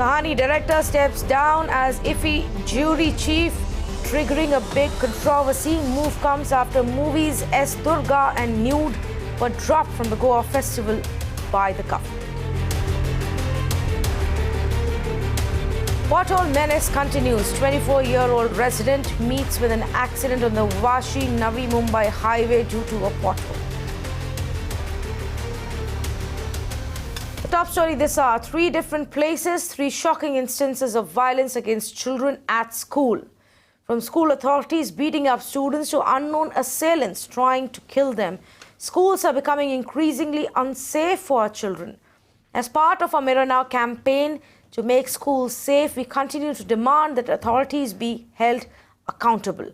Kahani director steps down as IFFI jury chief, triggering a big controversy. Move comes after movies S. Durga and Nude were dropped from the Goa festival by the government. Pothole menace continues. 24-year-old resident meets with an accident on the Vashi-Navi Mumbai highway due to a pothole. The top story this hour: 3 different places, 3 shocking instances of violence against children at school. From school authorities beating up students to unknown assailants trying to kill them, schools are becoming increasingly unsafe for our children. As part of our Mirror Now campaign to make schools safe, we continue to demand that authorities be held accountable.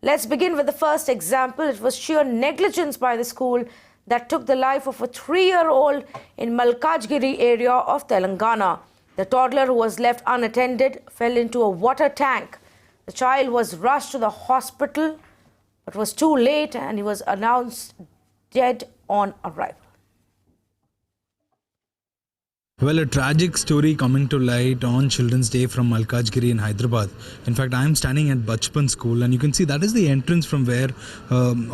Let's begin with the first example. It was sheer negligence by the school that took the life of a 3-year-old in Malkajgiri area of Telangana. The toddler, who was left unattended, fell into a water tank. The child was rushed to the hospital, but was too late and he was announced dead on arrival. Well, a tragic story coming to light on Children's Day from Malkajgiri in Hyderabad. In fact, I am standing at Bachpan School, and you can see that is the entrance from where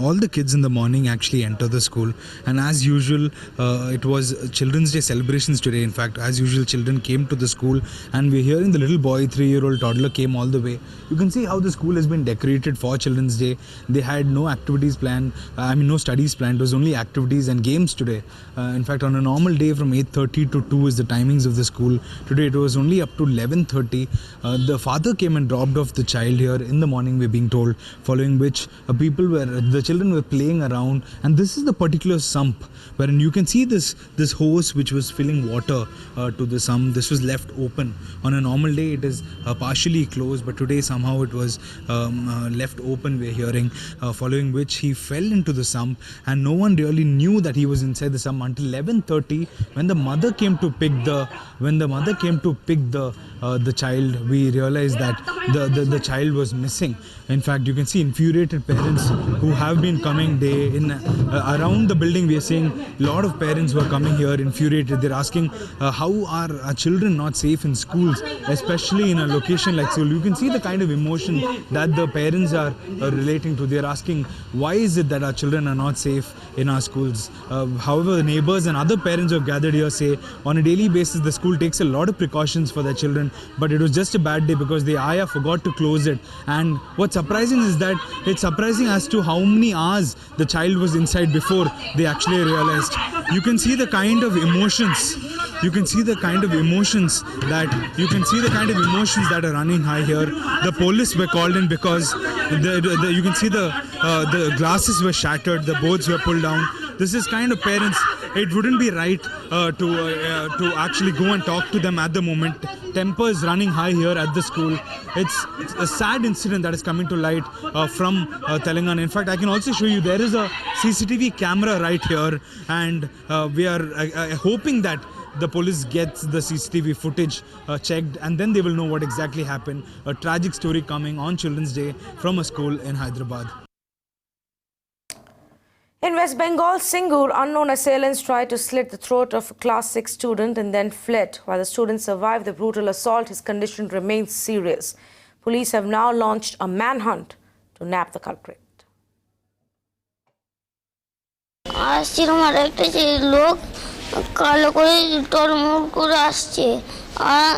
all the kids in the morning actually enter the school. And as usual, it was Children's Day celebrations today. In fact, as usual, children came to the school, and we're hearing the little boy, 3-year-old toddler, came all the way. You can see how the school has been decorated for Children's Day. They had no activities planned, no studies planned. It was only activities and games today. In fact, on a normal day from 8:30 to 2 is the timings of the school. Today it was only up to 11:30. The father came and dropped off the child here in the morning, we're being told, following which the children were playing around, and this is the particular sump wherein you can see this hose which was filling water to the sump. This was left open. On a normal day it is partially closed, but today somehow it was left open, we're hearing, following which he fell into the sump, and no one really knew that he was inside the sump until 11:30 when the mother came to pick the child. We realized that the child was missing. In fact, you can see infuriated parents who have been coming day in around the building. We are seeing a lot of parents who are coming here infuriated. They're asking how are our children not safe in schools, especially in a location like school. You can see the kind of emotion that the parents are relating to. They're asking, why is it that our children are not safe in our schools? However, neighbors and other parents who have gathered here say on a daily basis the school takes a lot of precautions for their children, but it was just a bad day because the ayah forgot to close it. And what's surprising is that it's surprising as to how many hours the child was inside before they actually realized. You can see the kind of emotions. You can see the kind of emotions that are running high here. The police were called in because you can see the glasses were shattered, the boards were pulled down. This is kind of parents. It wouldn't be right to actually go and talk to them at the moment. Temper is running high here at the school. It's a sad incident that is coming to light from Telangana. In fact, I can also show you there is a CCTV camera right here, and we are hoping that the police gets the CCTV footage checked, and then they will know what exactly happened. A tragic story coming on Children's Day from a school in Hyderabad. In West Bengal, Singur, unknown assailants tried to slit the throat of a Class 6 student and then fled. While the student survived the brutal assault, his condition remains serious. Police have now launched a manhunt to nab the culprit. কালো করে টলমল করে আসছে আর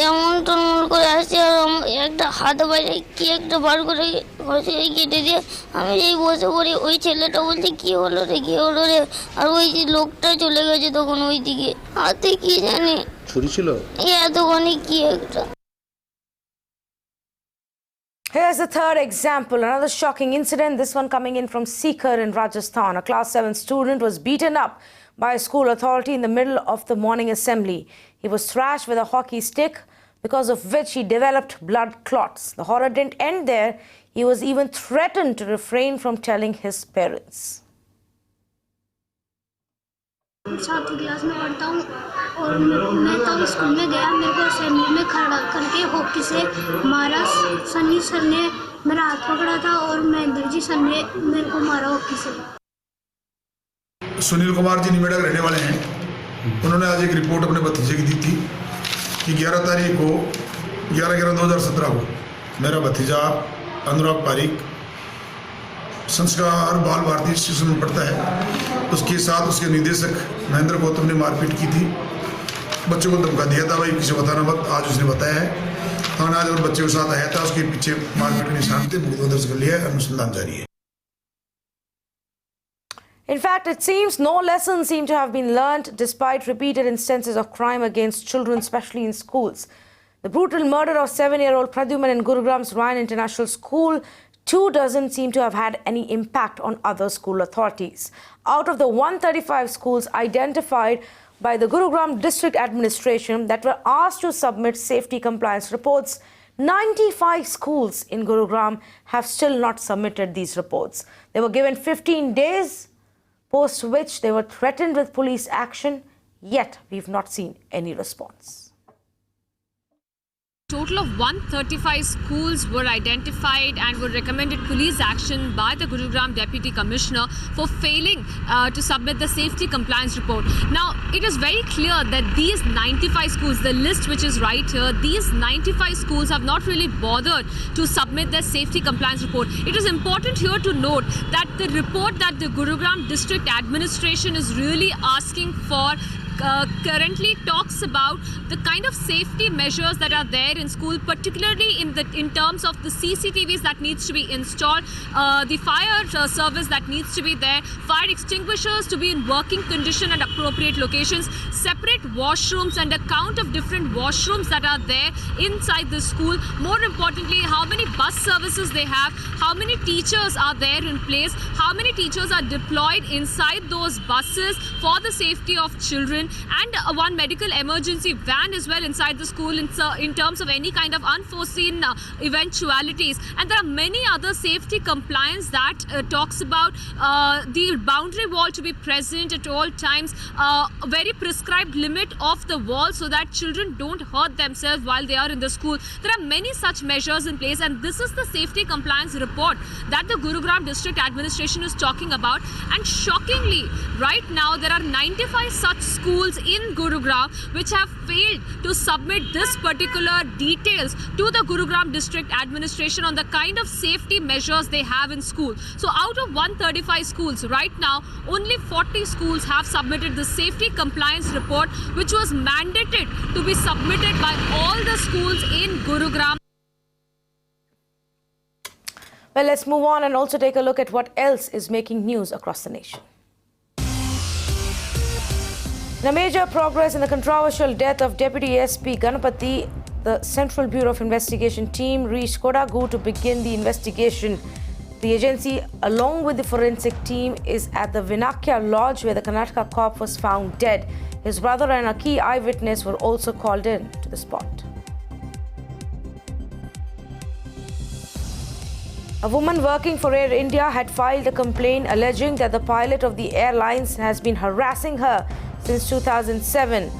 এমন টলমল করে আসছে আর একটা হাত বাইরে কি একটা বার করে কেটে দিয়ে আমি যেই বসে পড়ি ওই ছেলেটা বলছে কি হলো রে আর ওই যে লোকটা চলে গেছে তখন ওই দিকে হাতে কি জানি ছুরি ছিল এতখানি কি একটা. Here's the third example, another shocking incident, this one coming in from Sikar in Rajasthan. A Class 7 student was beaten up by a school authority in the middle of the morning assembly. He was thrashed with a hockey stick, because of which he developed blood clots. The horror didn't end there. He was even threatened to refrain from telling his parents. सातवीं class में पढ़ता हूँ और मैं तब school में गया. मेरे को असेंबली में खड़ा करके हॉकी से मारा. सनी सर ने मेरा हाथ पकड़ा था और महेंद्र जी सर ने मेरे को मारा हॉकी से. सुनील कुमार जी निमेड़ा के रहने वाले हैं. उन्होंने आज एक रिपोर्ट अपने भतीजे की दी थी कि 11 तारीख को 11/11/2017 को मेरा भतीजा अनुराग पारिक संस्कार बाल भारती स्टेशन में पढ़ता है, उसके साथ उसके निदेशक महेंद्र गौतम ने मारपीट की थी, बच्चों को धमका दिया था, भाई किसी बताना मत। आज उसने बताया है थाना आज और बच्चे के साथ आया था, उसके पीछे मारपीट के निशान थे, मुकदमा दर्ज कर लिया है, अनुसंधान जारी है। In fact, it seems no lessons seem to have been learnt despite repeated instances of crime against children, especially in schools. The brutal murder of 7-year-old Pradyuman in Gurugram's Ryan International School doesn't seem to have had any impact on other school authorities. Out of the 135 schools identified by the Gurugram District Administration that were asked to submit safety compliance reports, 95 schools in Gurugram have still not submitted these reports. They were given 15 days, post which they were threatened with police action, yet we've not seen any response. Total of 135 schools were identified and were recommended police action by the Gurugram Deputy Commissioner for failing to submit the safety compliance report. Now, it is very clear that these 95 schools, the list which is right here, these 95 schools have not really bothered to submit their safety compliance report. It is important here to note that the report that the Gurugram District Administration is really asking for currently talks about the kind of safety measures that are there in school, particularly in terms of the CCTVs that needs to be installed, the fire service that needs to be there, fire extinguishers to be in working condition at appropriate locations, separate washrooms and a count of different washrooms that are there inside the school. More importantly, how many bus services they have, how many teachers are there in place, how many teachers are deployed inside those buses for the safety of children, and one medical emergency van as well inside the school in terms of any kind of unforeseen eventualities. And there are many other safety compliance that talks about the boundary wall to be present at all times, a very prescribed limit of the wall so that children don't hurt themselves while they are in the school. There are many such measures in place, and this is the safety compliance report that the Gurugram District Administration is talking about. And shockingly, right now there are 95 such schools in Gurugram which have failed to submit this particular details to the Gurugram District Administration on the kind of safety measures they have in school. So out of 135 schools right now, only 40 schools have submitted the safety compliance report, which was mandated to be submitted by all the schools in Gurugram. Well, let's move on and also take a look at what else is making news across the nation. In a major progress in the controversial death of Deputy SP Ganapati, the Central Bureau of Investigation team reached Kodagu to begin the investigation. The agency, along with the forensic team, is at the Vinakya Lodge where the Karnataka cop was found dead. His brother and a key eyewitness were also called in to the spot. A woman working for Air India had filed a complaint alleging that the pilot of the airlines has been harassing her since 2007.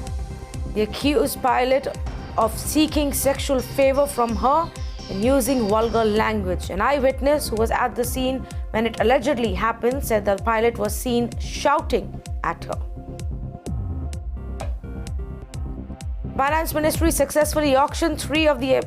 The accused pilot of seeking sexual favor from her and using vulgar language. An eyewitness who was at the scene when it allegedly happened said the pilot was seen shouting at her. Finance Ministry successfully auctioned 3 of the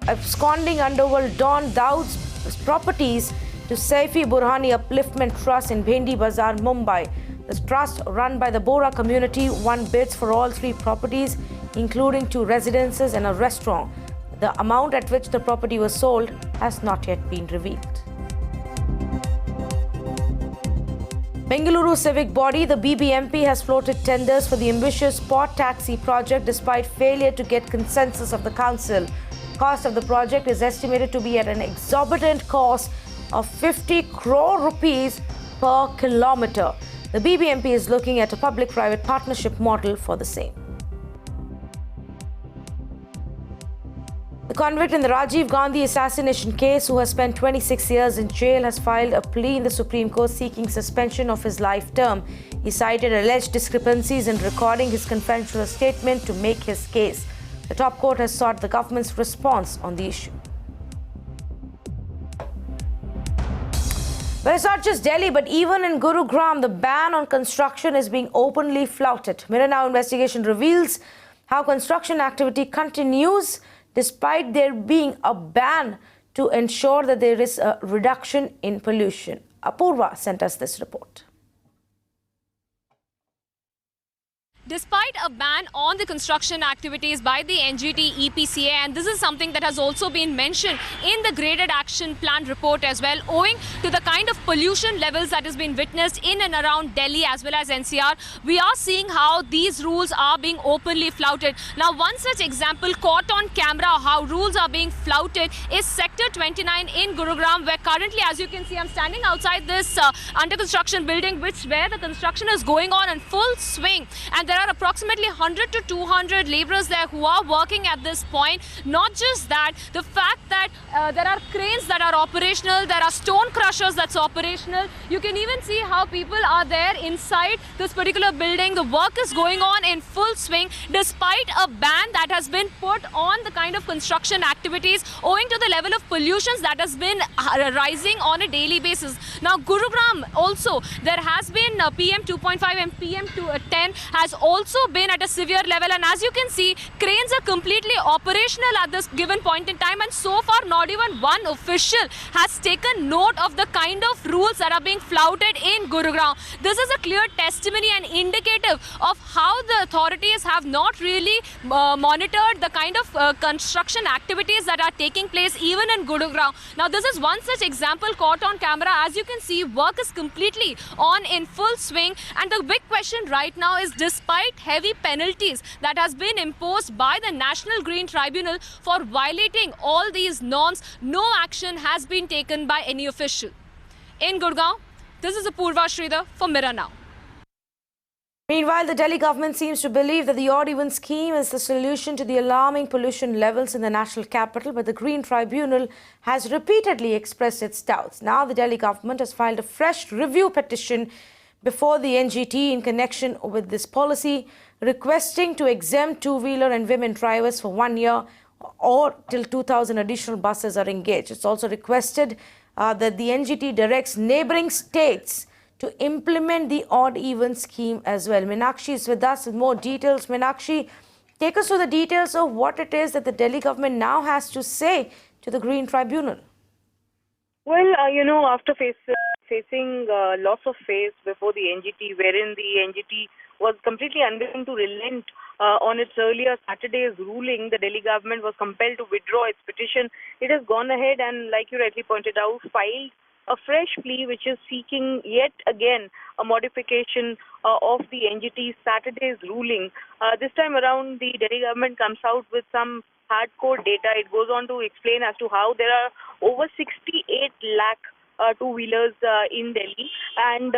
absconding underworld Don Daud's properties to Saifi Burhani Upliftment Trust in Bhendi Bazaar, Mumbai. This trust, run by the Bora community, won bids for all 3 properties, including 2 residences and a restaurant. The amount at which the property was sold has not yet been revealed. Bengaluru civic body, the BBMP, has floated tenders for the ambitious Port Taxi project despite failure to get consensus of the council. Cost of the project is estimated to be at an exorbitant cost of 50 crore rupees per kilometre. The BBMP is looking at a public-private partnership model for the same. The convict in the Rajiv Gandhi assassination case, who has spent 26 years in jail, has filed a plea in the Supreme Court seeking suspension of his life term. He cited alleged discrepancies in recording his confessional statement to make his case. The top court has sought the government's response on the issue. But it's not just Delhi, but even in Gurugram, the ban on construction is being openly flouted. Mirror Now investigation reveals how construction activity continues despite there being a ban to ensure that there is a reduction in pollution. Apurva sent us this report. Despite a ban on the construction activities by the NGT EPCA, and this is something that has also been mentioned in the graded action plan report as well, owing to the kind of pollution levels that has been witnessed in and around Delhi as well as NCR, we are seeing how these rules are being openly flouted. Now, one such example caught on camera how rules are being flouted is Sector 29 in Gurugram, where currently, as you can see, I'm standing outside this under construction building, where the construction is going on in full swing, and there are approximately 100 to 200 laborers there who are working at this point. Not just that, the fact that there are cranes that are operational, there are stone crushers that's operational. You can even see how people are there inside this particular building. The work is going on in full swing despite a ban that has been put on the kind of construction activities owing to the level of pollutions that has been rising on a daily basis. Now, Gurugram also, there has been PM 2.5 and PM 10 has also been at a severe level, and as you can see, cranes are completely operational at this given point in time, and so far not even one official has taken note of the kind of rules that are being flouted in Gurugram. This is a clear testimony and indicative of how the authorities have not really monitored the kind of construction activities that are taking place even in Gurugram. Now, this is one such example caught on camera. As you can see, work is completely on in full swing, and the big question right now is, despite heavy penalties that has been imposed by the National Green Tribunal for violating all these norms, no action has been taken by any official. In Gurgaon, this is Apurva Sridhar for Mirror Now. Meanwhile, the Delhi government seems to believe that the odd-even scheme is the solution to the alarming pollution levels in the national capital, but the Green Tribunal has repeatedly expressed its doubts. Now, the Delhi government has filed a fresh review petition before the NGT in connection with this policy, requesting to exempt two-wheeler and women drivers for 1 year or till 2,000 additional buses are engaged. It's also requested that the NGT directs neighbouring states to implement the odd-even scheme as well. Meenakshi is with us with more details. Meenakshi, take us through the details of what it is that the Delhi government now has to say to the Green Tribunal. Well, after facing loss of face before the NGT, wherein the NGT was completely unwilling to relent on its earlier Saturday's ruling, the Delhi government was compelled to withdraw its petition. It has gone ahead and, like you rightly pointed out, filed a fresh plea which is seeking yet again a modification of the NGT's Saturday's ruling. This time around, the Delhi government comes out with some hardcore data. It goes on to explain as to how there are over 68 lakh two-wheelers in Delhi, and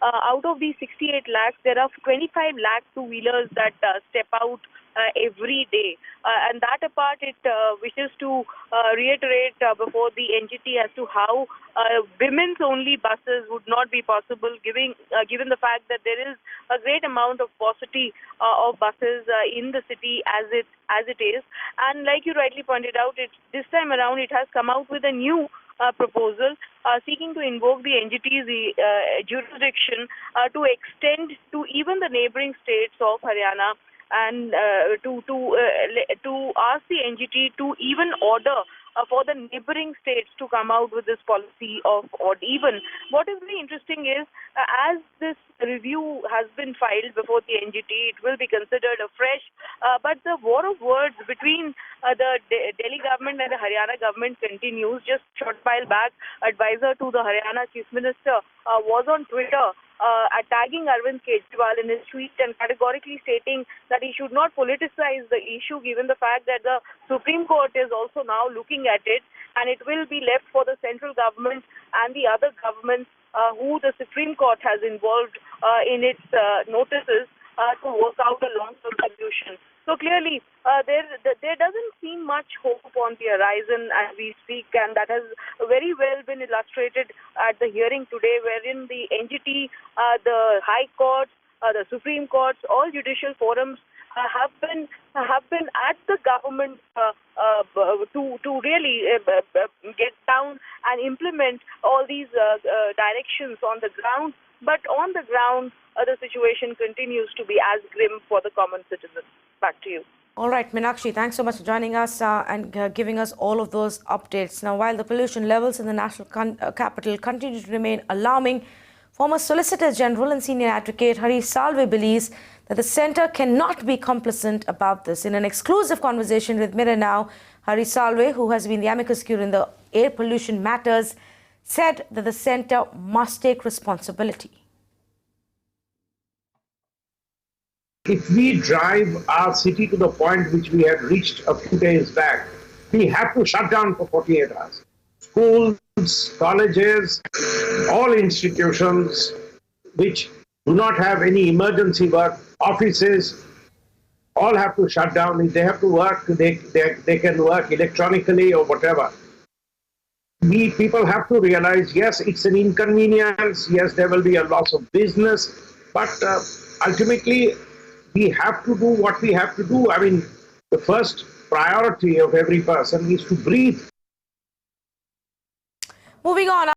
out of these 68 lakhs, there are 25 lakh two-wheelers that step out every day. And that apart, it wishes to reiterate before the NGT as to how women's only buses would not be possible, given the fact that there is a great amount of paucity of buses in the city as it is. And like you rightly pointed out, this time around it has come out with a new proposal seeking to invoke the NGT's jurisdiction to extend to even the neighboring states of Haryana, and to ask the NGT to even order for the neighboring states to come out with this policy of odd even. What is very interesting is, as this review has been filed before the NGT, it will be considered afresh. But the war of words between the Delhi government and the Haryana government continues. Just short while back, advisor to the Haryana Chief Minister was on Twitter tagging Arvind Kejriwal in his tweet and categorically stating that he should not politicize the issue, given the fact that the Supreme Court is also now looking at it, and it will be left for the central government and the other governments who the Supreme Court has involved in its notices to work out a long-term solution. So clearly, there doesn't seem much hope on the horizon as we speak, and that has very well been illustrated at the hearing today, wherein the NGT, the High Court, the Supreme Court, all judicial forums have been at the government to really get down and implement all these directions on the ground. But on the ground, the situation continues to be as grim for the common citizen. Back to you. All right, Meenakshi, thanks so much for joining us and giving us all of those updates. Now, while the pollution levels in the national capital continue to remain alarming, former Solicitor General and Senior Advocate Hari Salve believes that the centre cannot be complicit about this. In an exclusive conversation with Mirror Now, Hari Salve, who has been the amicus curiae in the air pollution matters, said that the centre must take responsibility. If we drive our city to the point which we had reached a few days back, we have to shut down for 48 hours. Schools, colleges, all institutions which do not have any emergency work, offices, all have to shut down. If they have to work, they can work electronically or whatever. We people have to realize, yes, it's an inconvenience. Yes, there will be a loss of business, but ultimately, we have to do what we have to do. I mean, the first priority of every person is to breathe. Moving on.